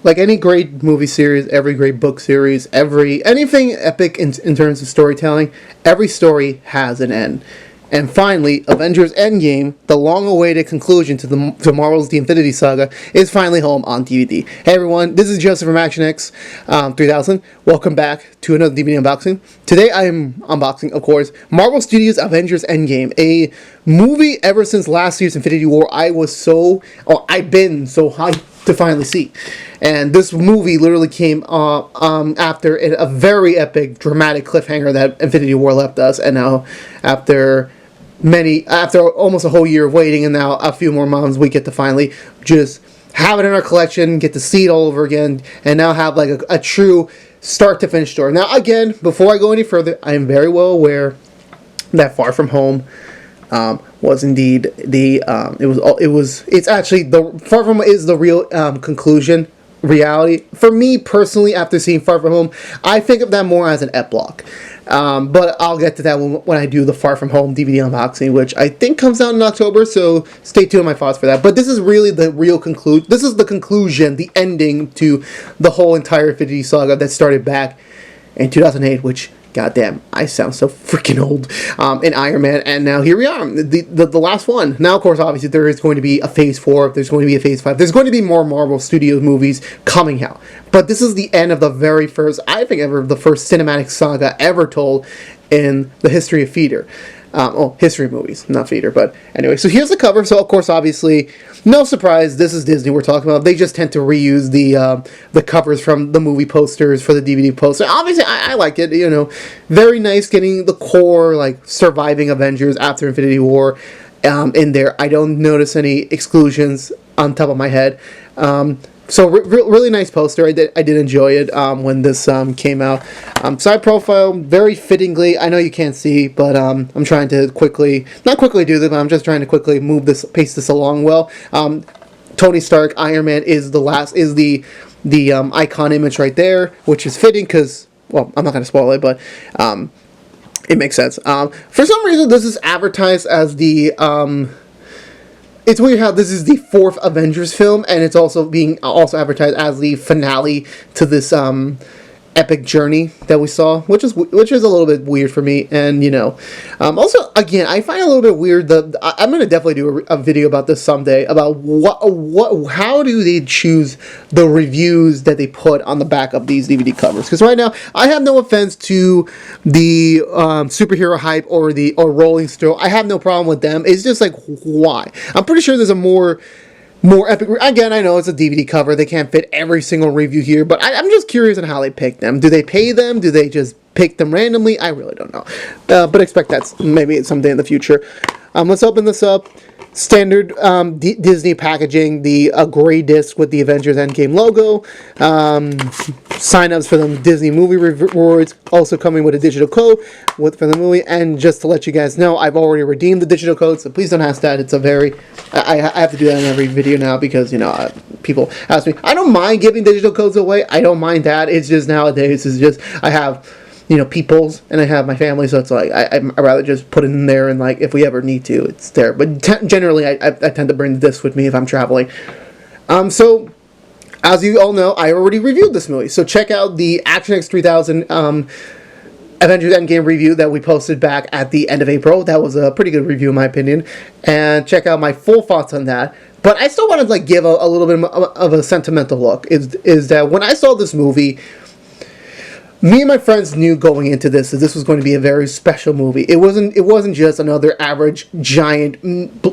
Like any great movie series, every great book series, anything epic in terms of storytelling, every story has an end. And finally, Avengers Endgame, the long-awaited conclusion to Marvel's The Infinity Saga, is finally home on DVD. Hey everyone, this is Joseph from ActionX 3000. Welcome back to another DVD unboxing. Today I am unboxing, of course, Marvel Studios' Avengers Endgame, a movie ever since last year's Infinity War I've been so hyped to finally see. And this movie literally came after a very epic, dramatic cliffhanger that Infinity War left us, and now after almost a whole year of waiting, and now a few more months, we get to finally just have it in our collection, get to see it all over again, and now have like a true start to finish story. Now, again, before I go any further, I am very well aware that Far From Home was indeed it's actually the Far From Home is the real conclusion. Reality for me personally, after seeing Far From Home, I think of that more as an epilogue. But I'll get to that when I do the Far From Home DVD unboxing, which I think comes out in October, so stay tuned on my thoughts for that. But this is really the real conclusion. This is the conclusion, the ending to the whole entire Infinity Saga that started back in 2008, which, goddamn, I sound so freaking old, in Iron Man, and now here we are, the last one. Now, of course, obviously, there is going to be a Phase 4, there's going to be a Phase 5, there's going to be more Marvel Studios movies coming out. But this is the end of the very first, I think ever, the first cinematic saga ever told in the history of theater. History of movies, not theater, but anyway. So here's the cover. So, of course, obviously, no surprise, this is Disney we're talking about. They just tend to reuse the covers from the movie posters for the DVD poster. Obviously, I like it, you know. Very nice getting the core, like, surviving Avengers after Infinity War in there. I don't notice any exclusions on top of my head. So really nice poster. I did enjoy it when this came out. Side profile, very fittingly. I know you can't see, but I'm trying to not quickly do this, but I'm just trying to quickly pace this along well. Tony Stark, Iron Man is the icon image right there, which is fitting because, well, I'm not going to spoil it, but it makes sense. For some reason, this is advertised as the it's weird how this is the fourth Avengers film, and it's also being advertised as the finale to this epic journey that we saw, which is a little bit weird for me. And, you know, also, again, I find it a little bit weird. I'm going to definitely do a video about this someday, about how do they choose the reviews that they put on the back of these DVD covers. Because right now, I have no offense to the superhero hype or Rolling Stone. I have no problem with them. It's just like, why? I'm pretty sure there's a more epic. Again, I know it's a DVD cover. They can't fit every single review here, but I'm just curious on how they pick them. Do they pay them? Do they just pick them randomly? I really don't know. But expect that maybe someday in the future. Let's open this up. Standard Disney packaging, the gray disc with the Avengers Endgame logo. Sign-ups for the Disney movie rewards, also coming with a digital code for the movie. And just to let you guys know, I've already redeemed the digital code, so please don't ask that. It's I have to do that in every video now because, you know, people ask me. I don't mind giving digital codes away. I don't mind that. It's just nowadays, I have, you know, peoples, and I have my family, so it's like, I'd rather just put it in there, and, like, if we ever need to, it's there. But generally, I tend to bring this with me if I'm traveling. So, as you all know, I already reviewed this movie, so check out the ActionX 3000 Avengers Endgame review that we posted back at the end of April. That was a pretty good review, in my opinion, and check out my full thoughts on that. But I still want to, like, give a little bit of a sentimental look, is that when I saw this movie, me and my friends knew going into this that this was going to be a very special movie. It wasn't just another average giant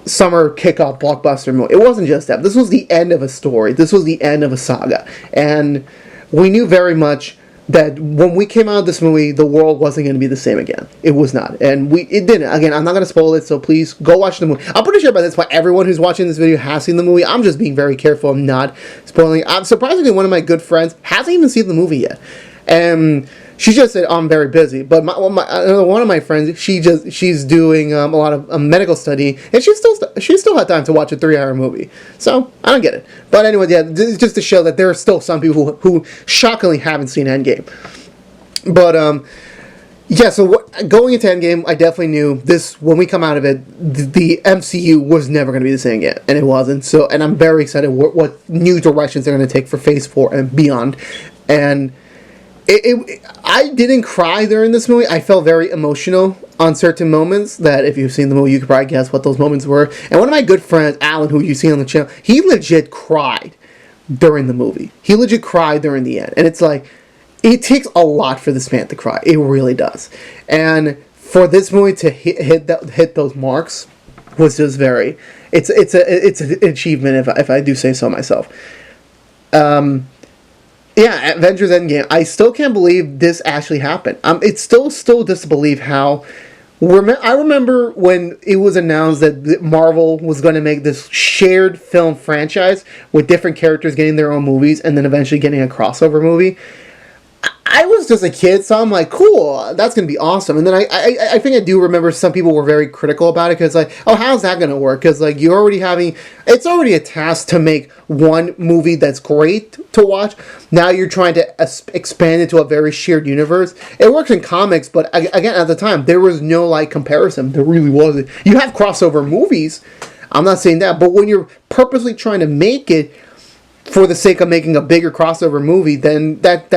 summer kickoff blockbuster movie. It wasn't just that. This was the end of a story. This was the end of a saga, and we knew very much that when we came out of this movie, the world wasn't going to be the same again. It was not, and it didn't. Again, I'm not going to spoil it, so please go watch the movie. I'm pretty sure by this point, everyone who's watching this video has seen the movie. I'm just being very careful. I'm not spoiling. Surprisingly, one of my good friends hasn't even seen the movie yet. And she just said, I'm very busy. But one of my friends, she's doing a lot of medical study, and she still had time to watch a 3-hour movie. So I don't get it. But anyway, yeah, this is just to show that there are still some people who shockingly haven't seen Endgame. But Yeah, so going into Endgame, I definitely knew this, when we come out of it, the MCU was never going to be the same again, and it wasn't. So, and I'm very excited what new directions they're going to take for Phase 4 and beyond. And I didn't cry during this movie. I felt very emotional on certain moments that if you've seen the movie, you could probably guess what those moments were. And one of my good friends, Alan, who you see on the channel, he legit cried during the movie. He legit cried during the end. And it's like, it takes a lot for this man to cry. It really does. And for this movie to hit those marks was just very. It's an achievement if I do say so myself. Yeah, Avengers Endgame. I still can't believe this actually happened. It's still disbelief how. I remember when it was announced that Marvel was going to make this shared film franchise with different characters getting their own movies and then eventually getting a crossover movie. I was just a kid, so I'm like, cool, that's going to be awesome. And then I think I do remember some people were very critical about it because, like, oh, how's that going to work? Because, like, it's already a task to make one movie that's great to watch. Now you're trying to expand it to a very shared universe. It works in comics, but again, at the time, there was no, like, comparison. There really wasn't. You have crossover movies. I'm not saying that, but when you're purposely trying to make it for the sake of making a bigger crossover movie, then that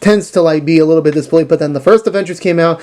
tends to like be a little bit disbelief. But then the first Avengers came out,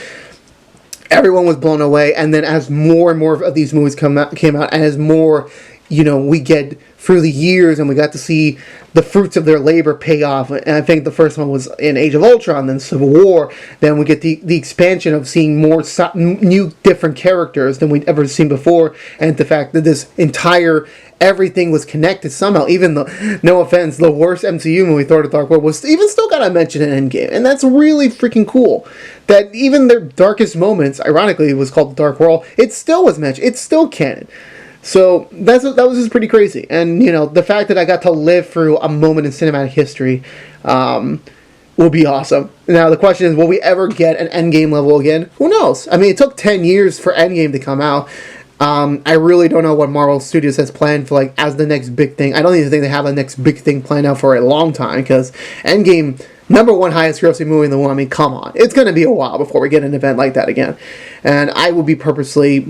everyone was blown away, and then as more and more of these movies came out, and as more, we get through the years, and we got to see the fruits of their labor pay off. And I think the first one was in Age of Ultron, then Civil War. Then we get the expansion of seeing more new different characters than we'd ever seen before, and the fact that this entire everything was connected somehow. Even though, no offense, the worst MCU movie, Thor: The Dark World, was even still got a mention in Endgame, and that's really freaking cool. That even their darkest moments, ironically, it was called The Dark World. It still was mentioned. It's still canon. So that was just pretty crazy. And the fact that I got to live through a moment in cinematic history will be awesome. Now the question is, will we ever get an Endgame level again? Who knows? I mean, it took 10 years for Endgame to come out. I really don't know what Marvel Studios has planned for, like, as the next big thing. I don't even think they have the next big thing planned out for a long time, because Endgame, #1 highest grossing movie in the world. I mean, come on. It's going to be a while before we get an event like that again. And I will be purposely,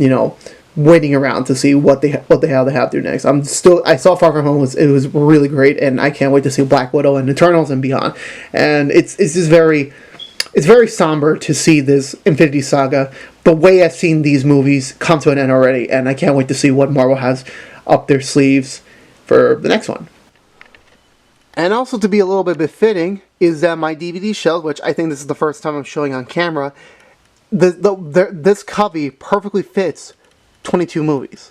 waiting around to see what they have to do next. I saw Far From Home, it was really great, and I can't wait to see Black Widow and Eternals and beyond. And it's just very somber to see this Infinity Saga, the way I've seen these movies come to an end already, and I can't wait to see what Marvel has up their sleeves for the next one. And also, to be a little bit befitting, is that my DVD shelf, which I think this is the first time I'm showing on camera, this cubby perfectly fits 22 movies.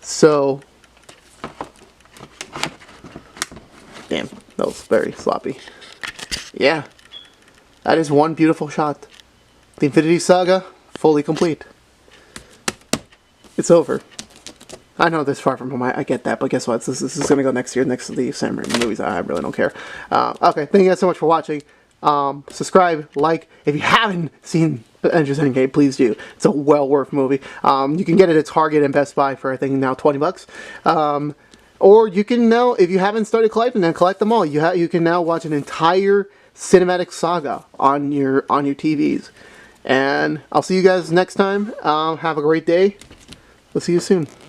So, damn, that was very sloppy. Yeah, that is one beautiful shot. The Infinity Saga, fully complete. It's over. I know this Far From Home, I get that, but guess what? This is going to go next year, next to the Sam Raimi movies. I really don't care. Okay, thank you guys so much for watching. Subscribe, like. If you haven't seen Avengers Endgame, please do. It's a well worth movie. You can get it at Target and Best Buy for, I think, now $20. Or you can now, if you haven't started collecting them, collect them all. You can now watch an entire cinematic saga on your TVs. And I'll see you guys next time. Have a great day. We'll see you soon.